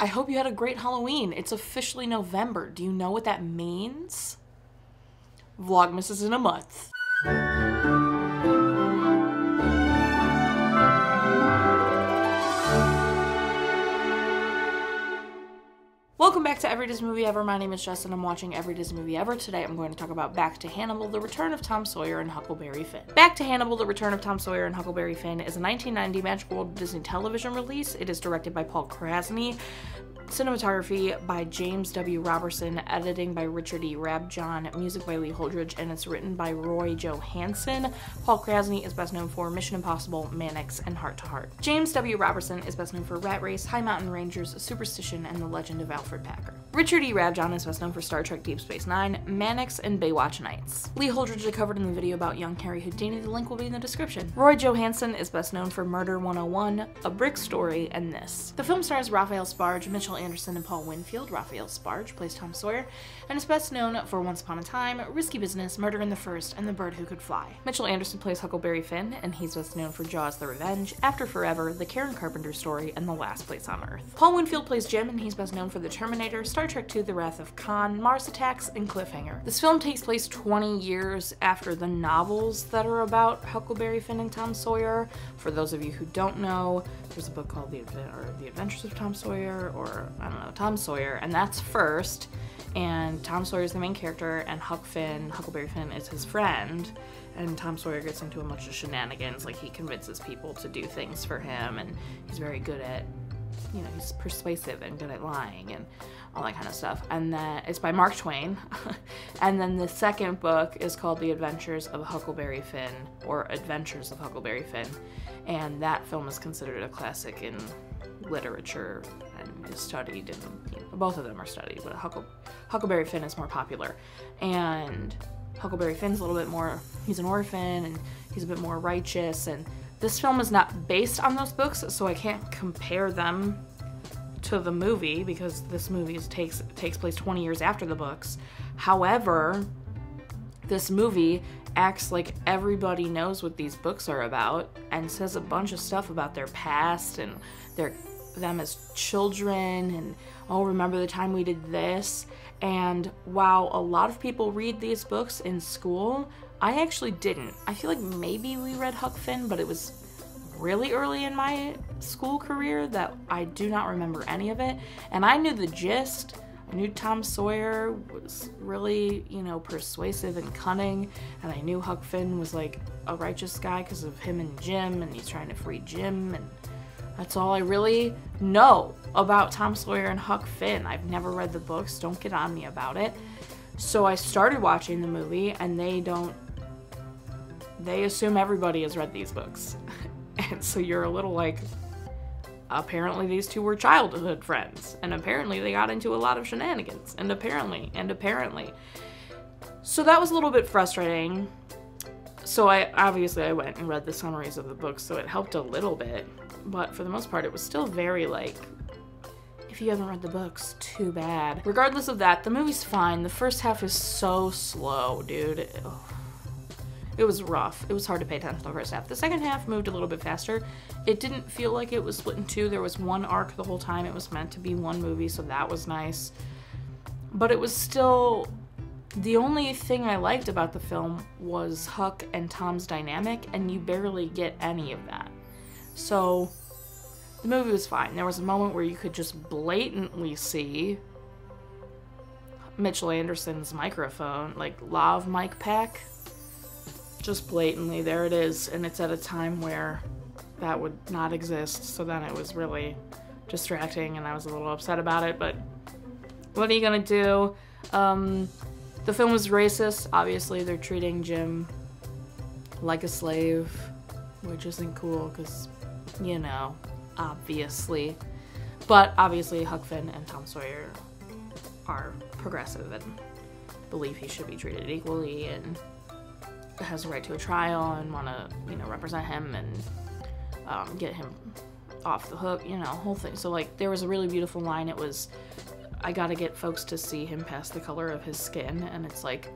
I hope you had a great Halloween. It's officially November. Do you know what that means? Vlogmas is in a month. Welcome back to Every Disney Movie Ever. My name is Jess and I'm watching Every Disney Movie Ever. Today I'm going to talk about Back to Hannibal, The Return of Tom Sawyer and Huckleberry Finn. Back to Hannibal, The Return of Tom Sawyer and Huckleberry Finn is a 1990 Magic World Disney television release. It is directed by Paul Krasny, cinematography by James W Roberson, editing by Richard E. Rabjohn, music by Lee Holdridge, and it's written by Roy Johansen. Paul Krasny is best known for Mission Impossible, Mannix, and Heart to Heart. James W Roberson is best known for Rat Race, High Mountain Rangers, Superstition, and The Legend of Alfred Packer. Richard E. Rabjohn is best known for Star Trek Deep Space Nine, Mannix, and Baywatch Nights. Lee Holdridge I covered in the video about young Harry Houdini. The link will be in the description. Roy Johansen is best known for Murder 101, A Brick Story, and this. The film stars Raphael Sbarge, Mitchell Anderson, and Paul Winfield. Raphael Sbarge plays Tom Sawyer and is best known for Once Upon a Time, Risky Business, Murder in the First, and The Bird Who Could Fly. Mitchell Anderson plays Huckleberry Finn, and he's best known for Jaws the Revenge, After Forever, The Karen Carpenter Story, and The Last Place on Earth. Paul Winfield plays Jim, and he's best known for The Terminator, Star Trek II, The Wrath of Khan, Mars Attacks, and Cliffhanger. This film takes place 20 years after the novels that are about Huckleberry Finn and Tom Sawyer. For those of you who don't know, there's a book called The Adventures of Tom Sawyer, or I don't know, Tom Sawyer, and that's first. And Tom Sawyer is the main character, and Huckleberry Finn is his friend. And Tom Sawyer gets into a bunch of shenanigans, like he convinces people to do things for him, and he's very good at, you know, he's persuasive and good at lying and all that kind of stuff. And then it's by Mark Twain. And then the second book is called The Adventures of Huckleberry Finn, or Adventures of Huckleberry Finn. And that film is considered a classic in literature and is studied, and you know, both of them are studied, but Huckleberry Finn is more popular. And Huckleberry Finn's a little bit more, he's an orphan and he's a bit more righteous, and this film is not based on those books, so I can't compare them to the movie because this movie takes place 20 years after the books. However, this movie acts like everybody knows what these books are about and says a bunch of stuff about their past and them as children, and oh, remember the time we did this. And while a lot of people read these books in school, I actually didn't. I feel like maybe we read Huck Finn, but it was really early in my school career that I do not remember any of it. And I knew the gist. I knew Tom Sawyer was really, you know, persuasive and cunning, and I knew Huck Finn was like a righteous guy because of him and Jim, and he's trying to free Jim, and that's all I really know about Tom Sawyer and Huck Finn. I've never read the books, don't get on me about it. So I started watching the movie, and they assume everybody has read these books. And so you're a little like, apparently these two were childhood friends, and apparently they got into a lot of shenanigans, and apparently. So that was a little bit frustrating. So I went and read the summaries of the books, so it helped a little bit, but for the most part it was still very like, if you haven't read the books, too bad. Regardless of that, the movie's fine. The first half is so slow, dude. It was rough. It was hard to pay attention to the first half. The second half moved a little bit faster. It didn't feel like it was split in two. There was one arc the whole time. It was meant to be one movie, so that was nice. But it was still, the only thing I liked about the film was Huck and Tom's dynamic, and you barely get any of that. So the movie was fine. There was a moment where you could just blatantly see Mitchell Anderson's microphone, like lav mic pack. Just blatantly, there it is, and it's at a time where that would not exist, so then it was really distracting, and I was a little upset about it, but what are you gonna do? The film was racist. Obviously, they're treating Jim like a slave, which isn't cool, because, you know, obviously. But obviously, Huck Finn and Tom Sawyer are progressive and believe he should be treated equally, and has a right to a trial, and want to, you know, represent him and get him off the hook, you know, whole thing. So like, there was a really beautiful line. It was, I gotta get folks to see him past the color of his skin, and it's like,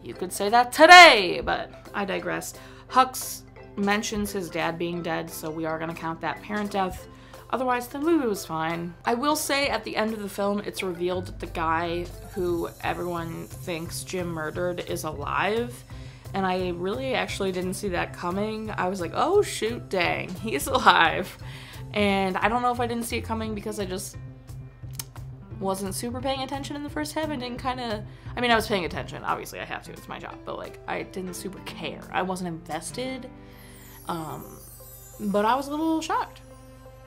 you could say that today, but I digress. Hux mentions his dad being dead, so we are gonna count that parent death. Otherwise, the movie was fine. I will say at the end of the film, it's revealed that the guy who everyone thinks Jim murdered is alive. And I really actually didn't see that coming. I was like, oh shoot, dang, he's alive. And I don't know if I didn't see it coming because I just wasn't super paying attention in the first half and didn't kind of, I mean, I was paying attention. Obviously, I have to, it's my job. But like, I didn't super care. I wasn't invested. But I was a little shocked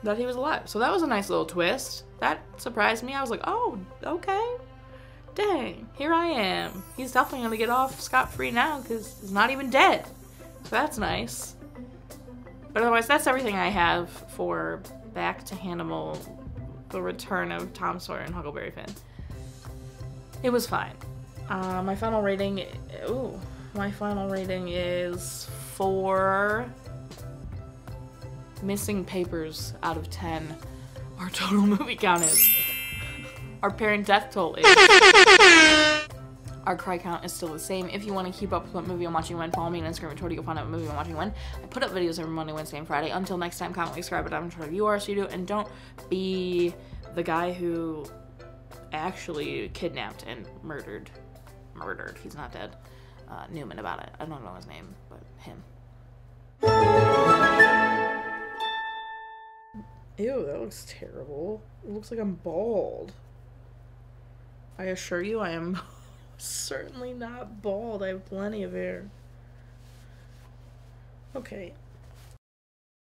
that he was alive. So that was a nice little twist. That surprised me. I was like, oh, okay. Dang, here I am. He's definitely gonna get off scot-free now because he's not even dead. So that's nice. But otherwise, that's everything I have for Back to Hannibal, The Return of Tom Sawyer and Huckleberry Finn. It was fine. My final rating is 4 missing papers out of 10. Our total movie count is. Our parent death toll is. Our cry count is still the same. If you want to keep up with what movie I'm watching when, follow me on Instagram and Twitter. You'll find out what movie I'm watching when. I put up videos every Monday, Wednesday, and Friday. Until next time, comment, like, subscribe, but I'm sure you are, so you do. And don't be the guy who actually kidnapped and murdered. He's not dead. Newman about it. I don't know his name, but him. Ew, that looks terrible. It looks like I'm bald. I assure you I am certainly not bald. I have plenty of hair. Okay.